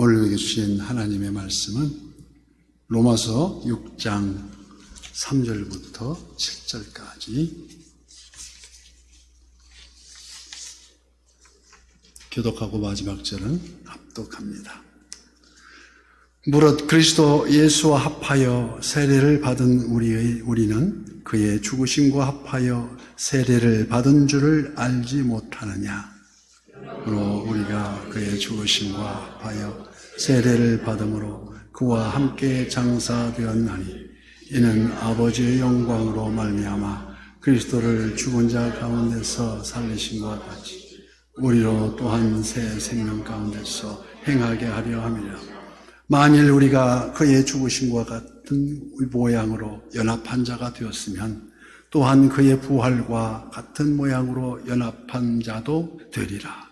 오늘 우리에게 주신 하나님의 말씀은 로마서 6장 3절부터 7절까지 교독하고 마지막 절은 합독합니다. 무릇 그리스도 예수와 합하여 세례를 받은 우리는 그의 죽으심과 합하여 세례를 받은 줄을 알지 못하느냐. 그러므로 우리가 그의 죽으심과 합하여 세례를 받음으로 그와 함께 장사되었나니 이는 아버지의 영광으로 말미암아 그리스도를 죽은 자 가운데서 살리심과 같이 우리로 또한 새 생명 가운데서 행하게 하려 함이라. 만일 우리가 그의 죽으심과 같은 모양으로 연합한 자가 되었으면 또한 그의 부활과 같은 모양으로 연합한 자도 되리라.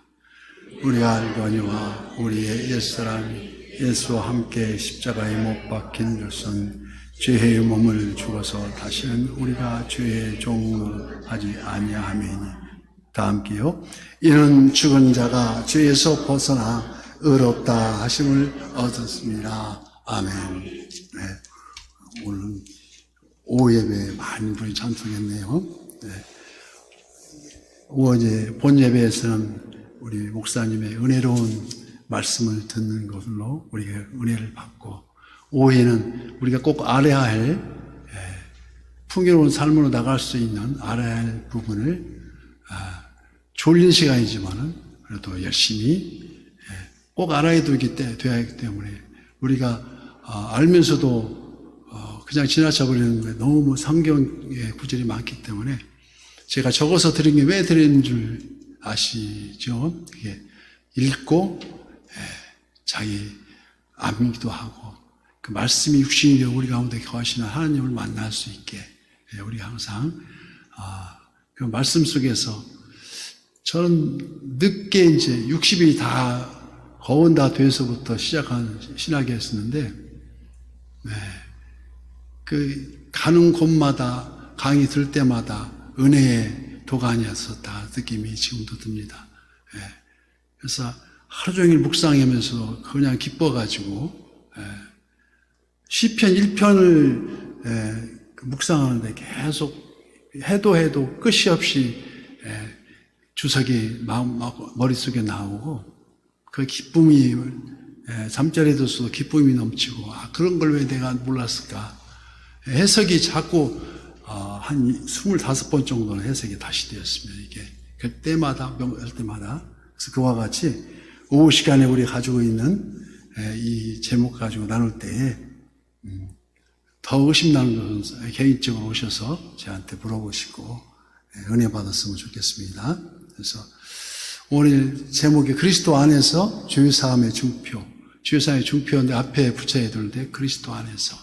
우리가 알거니와 우리의 옛사람이 예수와 함께 십자가에 못 박힌 것은 죄의 몸을 죽어서 다시는 우리가 죄의 종을 하지 아니하매니. 다 함께요. 이는 죽은 자가 죄에서 벗어나 의롭다 하심을 얻었습니다. 아멘. 네. 오늘 오후 예배에 많은 분이 참석했네요. 네. 어제 본 예배에서는 우리 목사님의 은혜로운 말씀을 듣는 것으로 우리가 은혜를 받고, 오후에는 우리가 꼭 알아야 할 풍요로운 삶으로 나갈 수 있는 알아야 할 부분을 졸린 시간이지만은 그래도 열심히 꼭 알아야 돼야 하기 때문에 우리가 알면서도 그냥 지나쳐버리는 게 너무 성경의 구절이 많기 때문에 제가 적어서 드린 게 왜 드리는 줄 아시죠? 이게 읽고 자기 암기도 하고 그 말씀이 육신이 되어 우리 가운데 거하시는 하나님을 만날 수 있게 우리 항상 그 말씀 속에서 저는 늦게 이제 60이 다 거운 다 돼서부터 시작한 신학이었는데, 그 가는 곳마다 강의 들 때마다 은혜의 도가니에서 다 느낌이 지금도 듭니다. 그래서 하루 종일 묵상하면서 그냥 기뻐가지고 시편 1편을 묵상하는데 계속 해도 끝이 없이 주석이 머릿속에 나오고 그 기쁨이 잠자리에 들어서도 기쁨이 넘치고 그런 걸 왜 내가 몰랐을까. 해석이 자꾸 한 25번 정도는 해석이 다시 되었습니다. 이게 그때마다 그래서 그와 같이 오후 시간에 우리 가지고 있는 이 제목 가지고 나눌 때에 더 의심나는 것은 개인적으로 오셔서 저한테 물어보시고 은혜 받았으면 좋겠습니다. 그래서 오늘 제목이 그리스도 안에서 죄사함의 증표. 죄사함의 증표인데 앞에 붙여야 되는데 그리스도 안에서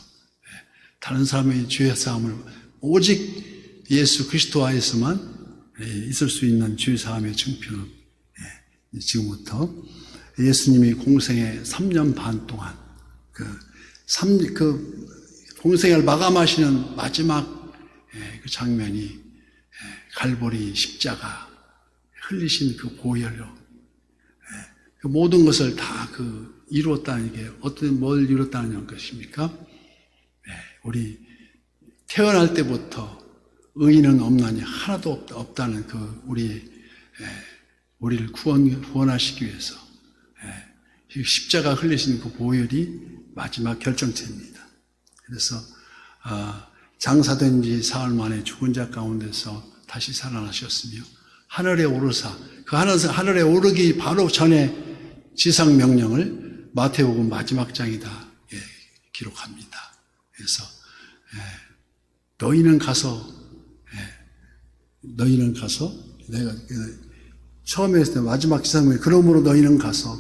다른 사람의 죄사함을 오직 예수 그리스도 안에서만 있을 수 있는 죄사함의 증표는 지금부터 예수님이 공생의 3년 반 동안 그 공생을 마감하시는 마지막 그 장면이 갈보리 십자가 흘리신 그 보혈로 그 모든 것을 다 이루었다는 게 뭘 이뤘다는 것입니까? 우리 태어날 때부터 의인은 없나니 하나도 없다는 우리를 구원하시기 위해서 십자가 흘리신 그 보혈이 마지막 결정체입니다. 그래서 장사된 지 사흘 만에 죽은 자 가운데서 다시 살아나셨으며 하늘에 오르사 그 하늘에 오르기 바로 전에 지상 명령을 마태복음 마지막 장이다 기록합니다. 그래서 너희는 가서 내가 처음에 했을 때 마지막 지상명령 그러므로 너희는 가서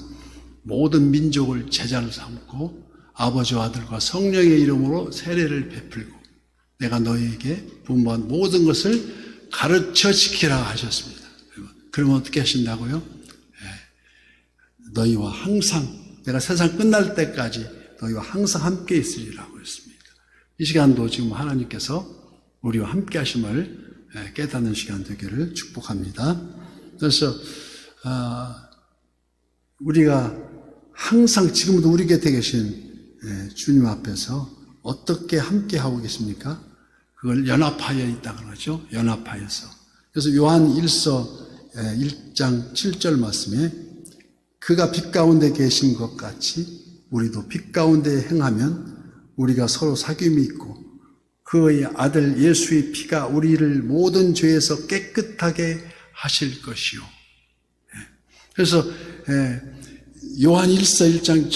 모든 민족을 제자로 삼고 아버지와 아들과 성령의 이름으로 세례를 베풀고 내가 너희에게 분부한 모든 것을 가르쳐 지키라 하셨습니다. 그러면 어떻게 하신다고요? 너희와 항상 내가 세상 끝날 때까지 너희와 항상 함께 있으리라고 했습니다. 이 시간도 지금 하나님께서 우리와 함께 하심을 깨닫는 시간 되기를 축복합니다. 그래서 우리가 항상 지금도 우리 곁에 계신 주님 앞에서 어떻게 함께 하고 계십니까? 그걸 연합하여 있다 그러죠. 연합하여서. 그래서 요한 1장 7절 말씀에 그가 빛 가운데 계신 것 같이 우리도 빛 가운데 행하면 우리가 서로 사귐이 있고 그의 아들 예수의 피가 우리를 모든 죄에서 깨끗하게 하실 것이요. 그래서 요한 1장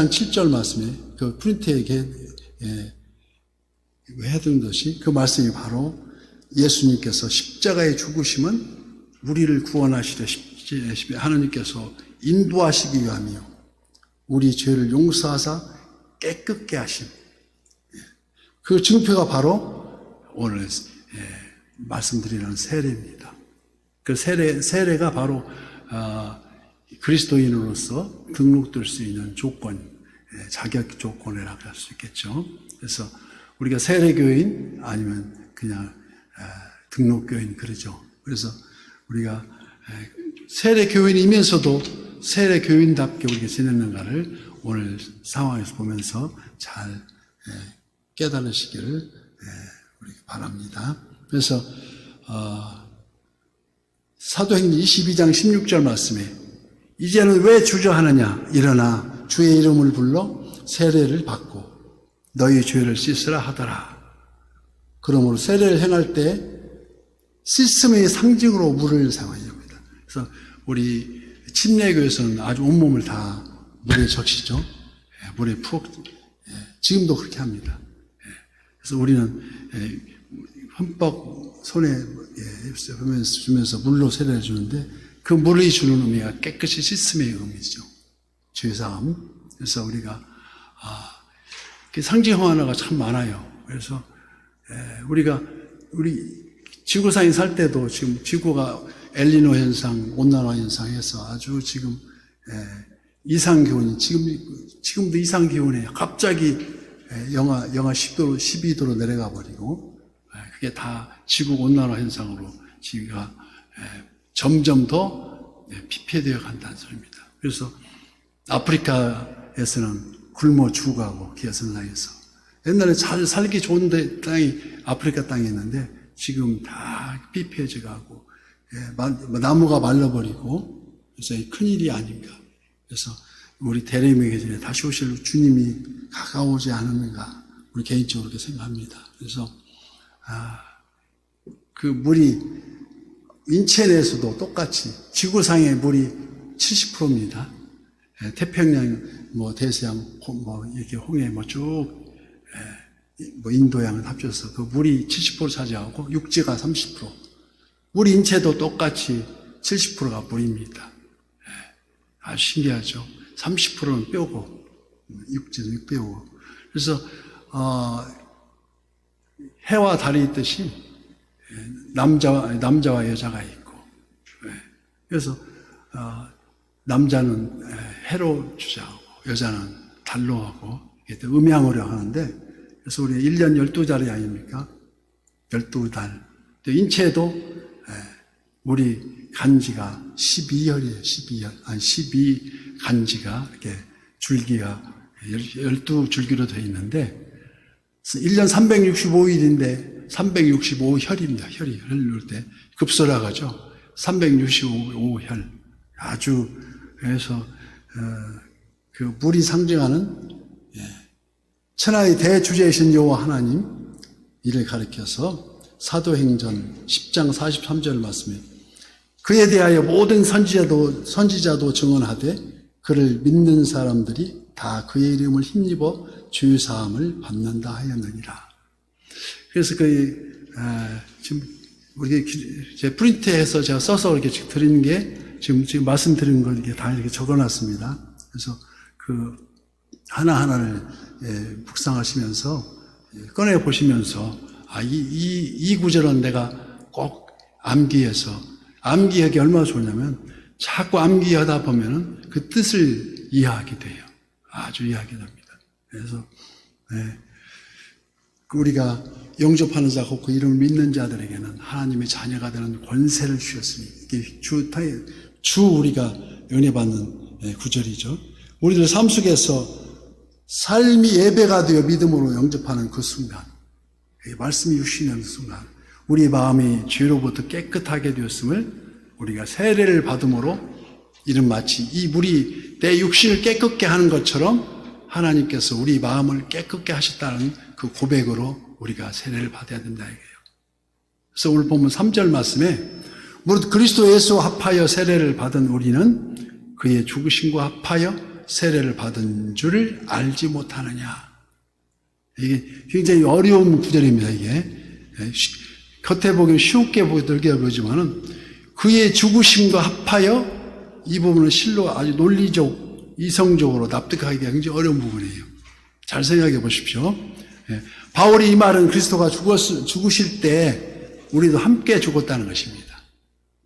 7절 말씀에 그 프린트에 해둔 것이 그 말씀이 바로 예수님께서 십자가의 죽으심은 우리를 구원하시려 하나님께서 인도하시기 위함이요 우리 죄를 용서하사 깨끗게 하심. 그 증표가 바로 오늘 말씀드리는 세례입니다. 그 세례가 바로 그리스도인으로서 등록될 수 있는 조건, 자격 조건이라고 할 수 있겠죠. 그래서 우리가 세례교인 아니면 그냥 등록교인 그러죠. 그래서 우리가 세례교인이면서도 세례교인답게 우리가 지내는가를 오늘 상황에서 보면서 잘 깨달으시기를 우리 바랍니다. 그래서 사도행전 22장 16절 말씀에 이제는 왜 주저하느냐 일어나 주의 이름을 불러 세례를 받고 너희 죄를 씻으라 하더라. 그러므로 세례를 행할 때 씻음의 상징으로 물을 사용해야 합니다. 그래서 우리 침례교에서는 아주 온몸을 다 물에 적시죠. 물에 푹 지금도 그렇게 합니다. 그래서 우리는 흠뻑 손에 주면서 물로 세례를 주는데 그 물이 주는 의미가 깨끗이 씻음의 의미죠. 죄사함. 그래서 우리가 상징화가 참 많아요. 그래서 우리 지구상에 살 때도 지금 지구가 엘니노 현상, 온난화 현상에서 아주 지금 이상 기온이 지금도 이상 기온에 갑자기 영하 10도로 12도로 내려가 버리고 그게 다 지구 온난화 현상으로 지구가 점점 더 피폐되어 간다는 소리입니다. 그래서 아프리카에서는 굶어 죽어가고 기아선상에서 옛날에 잘 살기 좋은데 땅이 아프리카 땅이었는데 지금 다 피폐해져 가고 나무가 말라버리고 그래서 큰일이 아닌가. 그래서 우리 대림의 전에 다시 오실 주님이 가까우지 않았는가 우리 개인적으로 그렇게 생각합니다. 그래서 그 물이 인체 내에서도 똑같이 지구상의 물이 70%입니다. 태평양, 대서양, 이렇게 홍해, 쭉, 인도양을 합쳐서 그 물이 70% 차지하고 육지가 30%. 우리 인체도 똑같이 70%가 물입니다. 아주 신기하죠. 30%는 뼈고, 육지는 뼈고. 그래서, 해와 달이 있듯이, 남자와 여자가 있고, 그래서, 남자는 해로 주장하고 여자는 달로 하고 음양으로 하는데 그래서 우리 1년 12달이 아닙니까? 12달. 인체도 우리 간지가 12혈이에요. 12간지가 이렇게 줄기가 12줄기로 되어 있는데 1년 365일인데 365혈입니다. 혈이 흘릴 때 급설화가죠. 365혈. 아주 그래서 그 물이 상징하는 천하의 대주제이신 여호와 하나님 이를 가리켜서 사도행전 10장 43절 말씀에 그에 대하여 모든 선지자도 증언하되 그를 믿는 사람들이 다 그의 이름을 힘입어 죄 사함을 받는다 하였느니라. 그래서 지금 우리 제 프린트해서 제가 써서 이렇게 드리는 게 지금 말씀드린 거 이렇게 다 이렇게 적어놨습니다. 그래서 하나하나를 묵상하시면서 꺼내 보시면서 이 구절은 내가 꼭 암기하기 얼마나 좋냐면 자꾸 암기하다 보면은 그 뜻을 이해하게 돼요. 아주 이해하게 됩니다. 그래서 우리가 영접하는 자고 그 이름을 믿는 자들에게는 하나님의 자녀가 되는 권세를 주셨으니 이게 우리가 은혜 받는 구절이죠. 우리들 삶 속에서 삶이 예배가 되어 믿음으로 영접하는 그 순간, 말씀이 육신하는 순간, 우리 마음이 죄로부터 깨끗하게 되었음을 우리가 세례를 받음으로 이는 마치 이 물이 내 육신을 깨끗게 하는 것처럼 하나님께서 우리 마음을 깨끗게 하셨다는 그 고백으로 우리가 세례를 받아야 된다 이거예요. 그래서 오늘 보면 3절 말씀에 무릇 그리스도 예수와 합하여 세례를 받은 우리는 그의 죽으심과 합하여 세례를 받은 줄을 알지 못하느냐. 이게 굉장히 어려운 구절입니다. 이게 겉에 보기엔 쉽게 보이지만은 그의 죽으심과 합하여 이 부분은 실로 아주 논리적, 이성적으로 납득하기가 굉장히 어려운 부분이에요. 잘 생각해 보십시오. 바울이 이 말은 그리스도가 죽으실 때 우리도 함께 죽었다는 것입니다.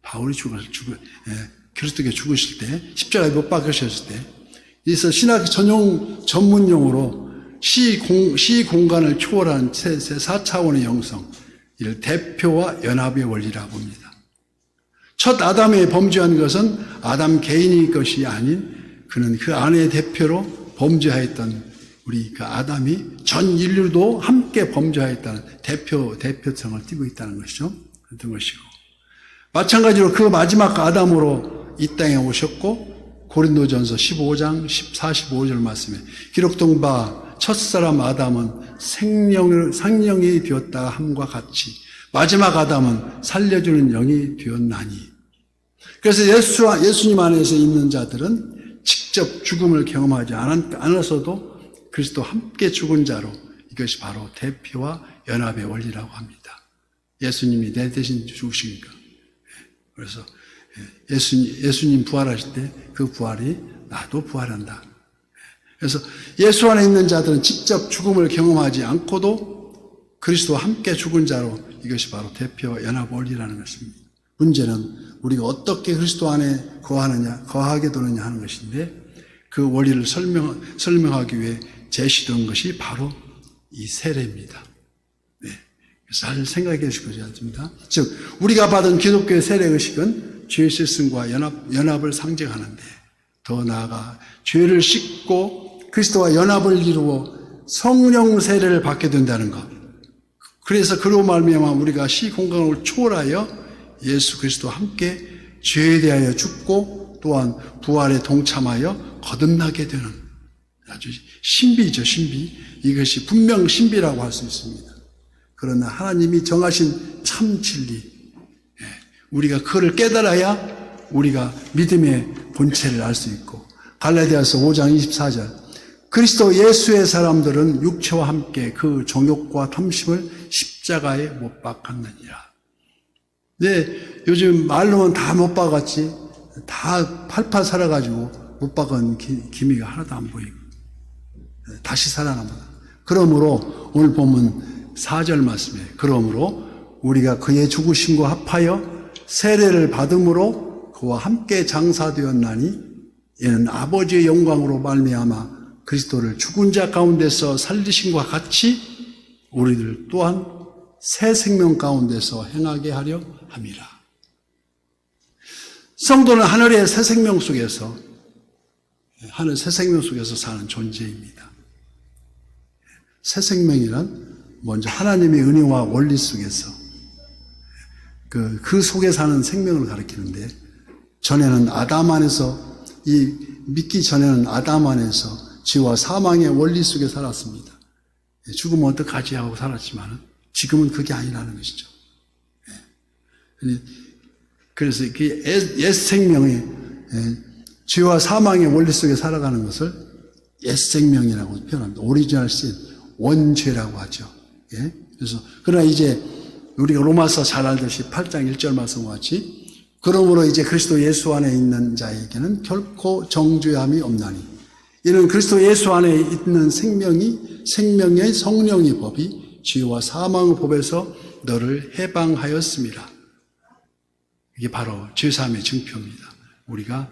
바울이 그리스도가 죽으실 때, 십자가에 못 박으셨을 때, 그래서 신학 전문용어로 시 공간을 초월한 4차원의 영성, 이를 대표와 연합의 원리라고 합니다. 첫 아담에 범죄한 것은 아담 개인의 것이 아닌 그는 그 안의 대표로 범죄하였던 우리 그 아담이 전 인류도 함께 범죄하였다는 대표성을 띠고 있다는 것이죠. 그런 것이고. 마찬가지로 그 마지막 아담으로 이 땅에 오셨고 고린도전서 15장 45절 말씀에 기록된 바 첫사람 아담은 생명이 되었다 함과 같이 마지막 아담은 살려주는 영이 되었나니. 그래서 예수님 안에서 있는 자들은 직접 죽음을 경험하지 않았어도 그리스도 함께 죽은 자로 이것이 바로 대표와 연합의 원리라고 합니다. 예수님이 내 대신 죽으시니까. 그래서 예수님 부활하실 때 그 부활이 나도 부활한다. 그래서 예수 안에 있는 자들은 직접 죽음을 경험하지 않고도 그리스도와 함께 죽은 자로 이것이 바로 대표와 연합 원리라는 것입니다. 문제는 우리가 어떻게 그리스도 안에 거하게 되느냐 하는 것인데 그 원리를 설명하기 위해 제시된 것이 바로 이 세례입니다. 네. 잘 생각해 주시기 바랍니다. 즉 우리가 받은 기독교의 세례의식은 죄 씻음과 연합을 상징하는데 더 나아가 죄를 씻고 그리스도와 연합을 이루어 성령 세례를 받게 된다는 것. 그래서 그로 말미암아 우리가 시공간을 초월하여 예수 그리스도와 함께 죄에 대하여 죽고 또한 부활에 동참하여 거듭나게 되는 아주 신비죠, 신비. 이것이 분명 신비라고 할 수 있습니다. 그러나 하나님이 정하신 참 진리, 우리가 그걸 깨달아야 우리가 믿음의 본체를 알 수 있고 갈라디아서 5장 24절 그리스도 예수의 사람들은 육체와 함께 그 정욕과 탐심을 십자가에 못 박았느니라. 네, 요즘 말로는 다 못 박았지 다 팔팔 살아가지고 못 박은 기미가 하나도 안 보이고 다시 살아납니다. 그러므로 오늘 보면 4절 말씀에 그러므로 우리가 그의 죽으심과 합하여 세례를 받음으로 그와 함께 장사되었나니 이는 아버지의 영광으로 말미암아 그리스도를 죽은 자 가운데서 살리심과 같이 우리들 또한 새 생명 가운데서 행하게 하려 함이라. 성도는 하늘의 새 생명 속에서 사는 존재입니다. 새 생명이란 먼저 하나님의 은혜와 원리 속에서 그 속에 사는 생명을 가리키는데 전에는 아담 안에서 믿기 전에는 아담 안에서 죄와 사망의 원리 속에 살았습니다. 죽으면 어떡하지 하고 살았지만 지금은 그게 아니라는 것이죠. 그래서 옛 생명이 죄와 사망의 원리 속에 살아가는 것을 옛 생명이라고 표현합니다. 오리지널 신, 원죄라고 하죠. 그래서 그러나 이제 우리가 로마서 잘 알듯이 8장 1절 말씀과 같이 그러므로 이제 그리스도 예수 안에 있는 자에게는 결코 정죄함이 없나니 이는 그리스도 예수 안에 있는 생명의 성령의 법이 죄와 사망의 법에서 너를 해방하였습니다. 이게 바로 죄사함의 증표입니다. 우리가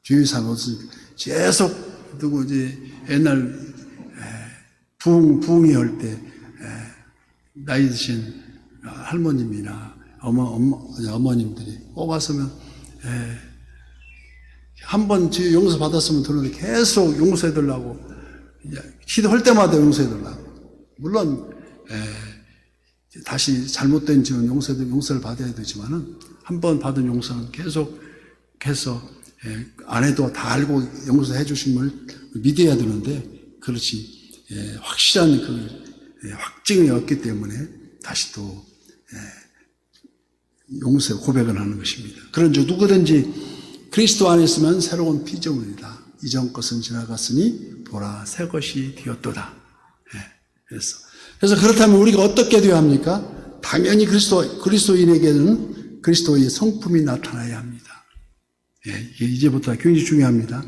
죄사함 계속 누구지 옛날 부흥이 할 때 나이 드신 할머님이나 어머님들이 꼭 왔으면 한 번 용서 받았으면 되는데 계속 용서해 달라고 기도할 때마다 용서해 달라고. 물론 다시 잘못된 지은 용서를 받아야 되지만은 한 번 받은 용서는 계속해서 안 해도 다 알고 용서해 주심을 믿어야 되는데 그렇지 확실한 확증이 없기 때문에 다시 또 용서 고백을 하는 것입니다. 그런즉 누구든지 그리스도 안에 있으면 새로운 피조물이다. 이전 것은 지나갔으니 보라 새 것이 되었도다. 그래서 그렇다면 우리가 어떻게 되어야 합니까? 당연히 그리스도인에게는 그리스도의 성품이 나타나야 합니다. 이게 이제부터 굉장히 중요합니다.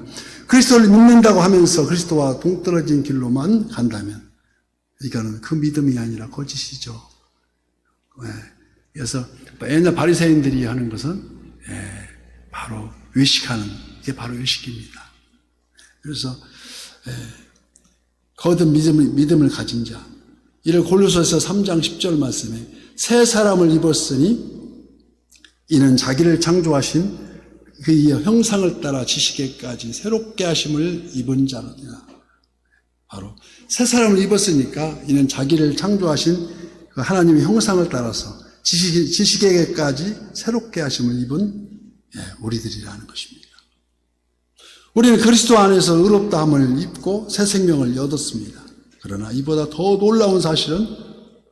그리스도를 믿는다고 하면서 그리스도와 동떨어진 길로만 간다면 이거는 그 믿음이 아니라 거짓이죠. 그래서 옛날 바리새인들이 하는 것은 바로 외식하는 게 바로 외식입니다. 그래서 거듭 믿음을 가진 자, 이를 골로새서 3장 10절 말씀에 새 사람을 입었으니 이는 자기를 창조하신 그의 형상을 따라 지식에까지 새롭게 하심을 입은 자로니라. 바로 새 사람을 입었으니까 이는 자기를 창조하신 그 하나님의 형상을 따라서 지식에게까지 새롭게 하심을 입은 우리들이라는 것입니다. 우리는 그리스도 안에서 의롭다함을 입고 새 생명을 얻었습니다. 그러나 이보다 더 놀라운 사실은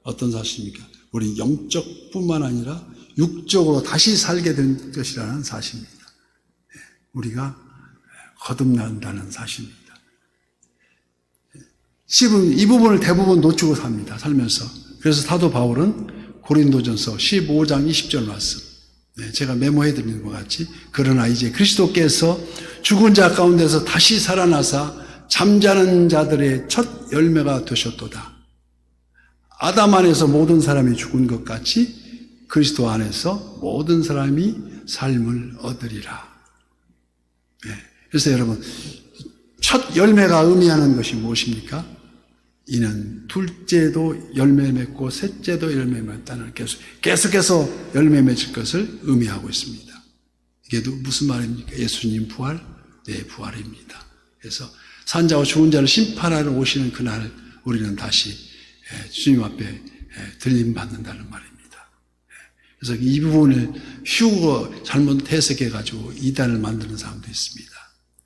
어떤 사실입니까? 우리 영적뿐만 아니라 육적으로 다시 살게 된 것이라는 사실입니다. 우리가 거듭난다는 사실입니다. 이 부분을 대부분 놓치고 삽니다. 살면서. 그래서 사도 바울은 고린도전서 15장 20절 말씀, 제가 메모해드리는 것 같이 그러나 이제 그리스도께서 죽은 자 가운데서 다시 살아나사 잠자는 자들의 첫 열매가 되셨도다. 아담 안에서 모든 사람이 죽은 것 같이 그리스도 안에서 모든 사람이 삶을 얻으리라. 그래서 여러분, 첫 열매가 의미하는 것이 무엇입니까? 이는 둘째도 열매 맺고 셋째도 열매 맺다는 계속해서 열매 맺을 것을 의미하고 있습니다. 이게 무슨 말입니까? 예수님 부활, 내 부활입니다. 그래서 산자와 죽은 자를 심판하러 오시는 그날 우리는 다시 주님 앞에 들림받는다는 말입니다. 그래서 이 부분을 휘우고 잘못 해석해가지고 이단을 만드는 사람도 있습니다.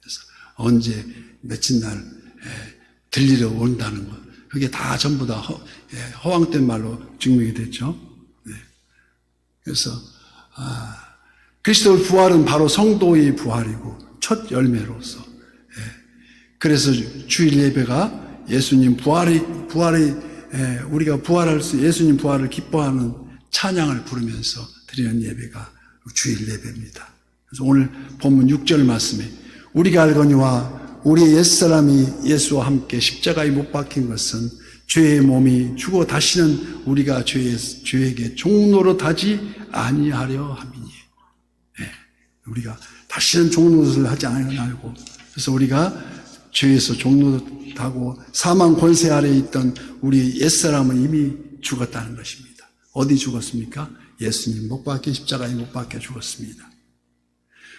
그래서 언제 며칠 날 들리러 온다는 것, 그게 다 전부 다 허황된 말로 증명이 됐죠. 그래서 그리스도의 부활은 바로 성도의 부활이고 첫 열매로서, 그래서 주일 예배가 예수님 우리가 예수님 부활을 기뻐하는 찬양을 부르면서 드리는 예배가 주일 예배입니다. 그래서 오늘 본문 6절 말씀에 우리가 알거니와 우리의 옛사람이 예수와 함께 십자가에 못 박힌 것은 죄의 몸이 죽어 다시는 우리가 죄에게 종노릇하지 아니하려 함이니. 우리가 다시는 종노릇을 하지 않고, 그래서 우리가 죄에서 종노릇하고 사망 권세 아래에 있던 우리 옛사람은 이미 죽었다는 것입니다. 어디 죽었습니까? 예수님 못 박힌 십자가에 못 박혀 죽었습니다.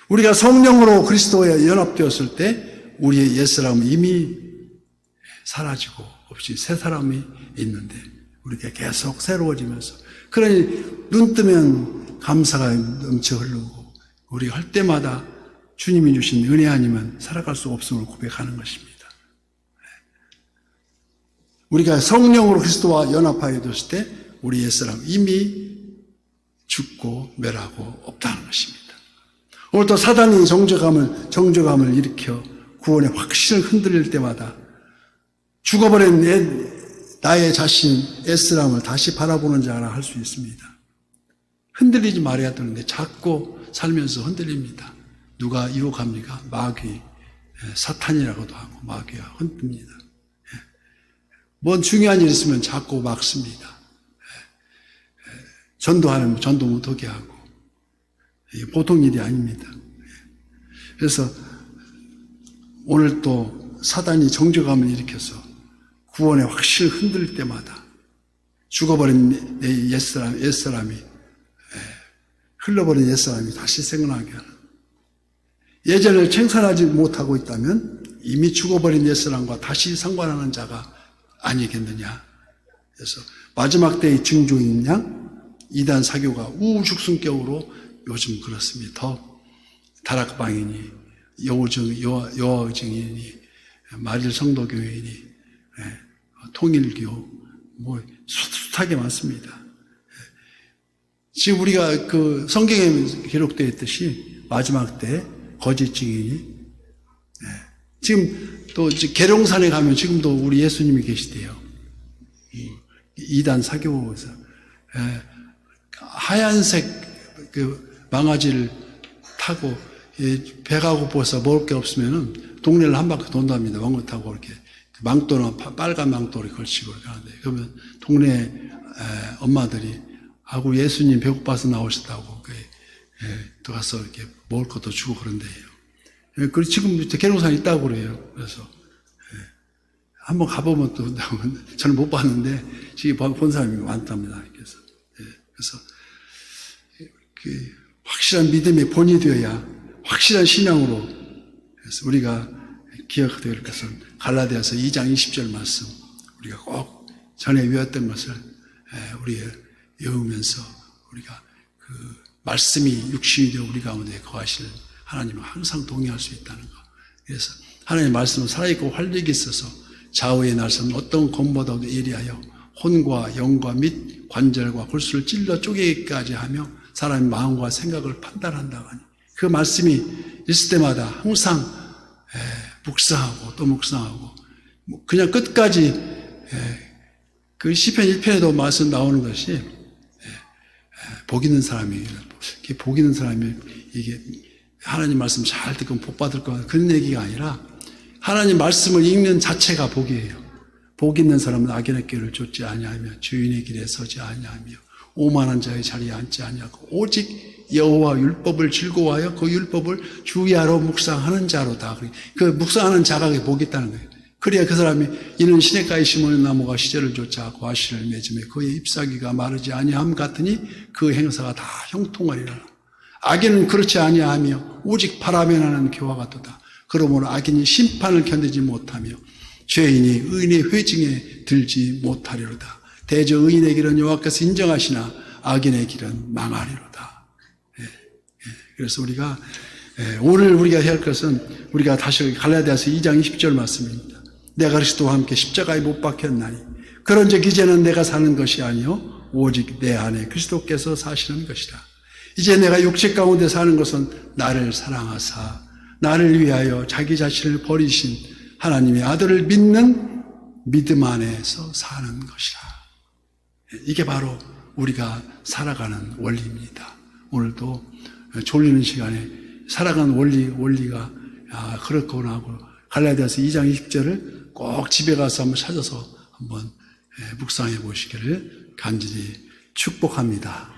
우리가 성령으로 그리스도에 연합되었을 때 우리의 옛사람은 이미 사라지고 없이 새 사람이 있는데 우리가 계속 새로워지면서, 그러니 눈 뜨면 감사가 넘쳐 흐르고 우리가 할 때마다 주님이 주신 은혜 아니면 살아갈 수 없음을 고백하는 것입니다. 우리가 성령으로 그리스도와 연합하게 됐을 때 우리 옛사람 이미 죽고 멸하고 없다는 것입니다. 오늘 또 사단이 정죄감을 일으켜 구원의 확신을 흔들릴 때마다 죽어버린 나의 자신, 옛사람을 다시 바라보는 자라 할 수 있습니다. 흔들리지 말아야 되는데 자꾸 살면서 흔들립니다. 누가 유혹합니까? 마귀, 사탄이라고도 하고 마귀가 흔듭니다. 뭔 중요한 일 있으면 자꾸 막습니다. 전도하면 전도 못하게 하고, 이게 보통 일이 아닙니다. 그래서 오늘 또 사단이 정죄감을 일으켜서 구원의 확신을 흔들 때마다 죽어버린 내 옛사람이 흘러버린 옛사람이 다시 생각나게 하는, 예전을 청산하지 못하고 있다면 이미 죽어버린 옛사람과 다시 상관하는 자가 아니겠느냐. 그래서 마지막 때의 증조인 양 이단 사교가 우죽순격으로 요즘 그렇습니다. 더 다락방이니 여호 증인이 말일 성도교인이 통일교 뭐 숱하게 많습니다. 지금 우리가 그 성경에 기록되어 있듯이 마지막 때 거짓 증인이 지금 또 계룡산에 가면 지금도 우리 예수님이 계시대요. 이단 사교에서 하얀색 그 망아지를 타고 배가 고파서 먹을 게 없으면은 동네를 한 바퀴 돈답니다. 왕거 타고 이렇게 망토나 빨간 망토를 걸치고 가는데 그러면 동네 엄마들이 하고 예수님 배고파서 나오셨다고 들어가서 이렇게 먹을 것도 주고 그런데요. 그리고 지금 계룡산에 있다고 그래요. 그래서 한번 가보면 또 저는 못 봤는데 지금 본 사람이 많답니다. 그래서 그 확실한 믿음의 본이 되어야 확실한 신앙으로 그래서 우리가 기억될 것은 갈라디아서 2장 20절 말씀 우리가 꼭 전에 외웠던 것을 우리가 외우면서 우리가 그 말씀이 육신이 되어 우리 가운데 거하시는 하나님을 항상 동의할 수 있다는 것. 그래서 하나님의 말씀은 살아있고 활력이 있어서 좌우의 날선 어떤 검보다도 예리하여 혼과 영과 및 관절과 골수를 찔러 쪼개기까지 하며 사람의 마음과 생각을 판단한다고 하니 그 말씀이 있을 때마다 항상 묵상하고 또 묵상하고 그냥 끝까지 그 시편 1편에도 말씀 나오는 것이 복 있는 사람이 복 있는 사람이 이게 하나님 말씀 잘 듣고 복 받을 것 그런 얘기가 아니라 하나님 말씀을 읽는 자체가 복이에요. 복 있는 사람은 악인의 길을 쫓지 아니하며 주인의 길에 서지 아니하며 오만한 자의 자리에 앉지 아니하고 오직 여호와 율법을 즐거워하여 그 율법을 주야로 묵상하는 자로다. 그 묵상하는 자가 복이 있다는 거예요. 그래야 그 사람이 이는 시냇가에 심은 나무가 시절을 쫓아 과실을 맺음에 그의 잎사귀가 마르지 아니함 같으니 그 행사가 다 형통하리라. 악인은 그렇지 아니하며 오직 바람에 나는 교와 같도다. 그러므로 악인이 심판을 견디지 못하며 죄인이 의인의 회증에 들지 못하리로다. 대저 의인의 길은 여호와께서 인정하시나 악인의 길은 망하리로다. 그래서 우리가 오늘 우리가 해야 할 것은 우리가 다시 갈라디아서 2장 20절 말씀입니다. 내가 그리스도와 함께 십자가에 못 박혔나니 그런즉 이제는 내가 사는 것이 아니요 오직 내 안에 그리스도께서 사시는 것이다. 이제 내가 육체 가운데 사는 것은 나를 사랑하사 나를 위하여 자기 자신을 버리신 하나님의 아들을 믿는 믿음 안에서 사는 것이다. 이게 바로 우리가 살아가는 원리입니다. 오늘도 졸리는 시간에 살아가는 원리가 그렇구나 하고 갈라디아서 2장 20절을 꼭 집에 가서 한번 찾아서 한번 묵상해 보시기를 간절히 축복합니다.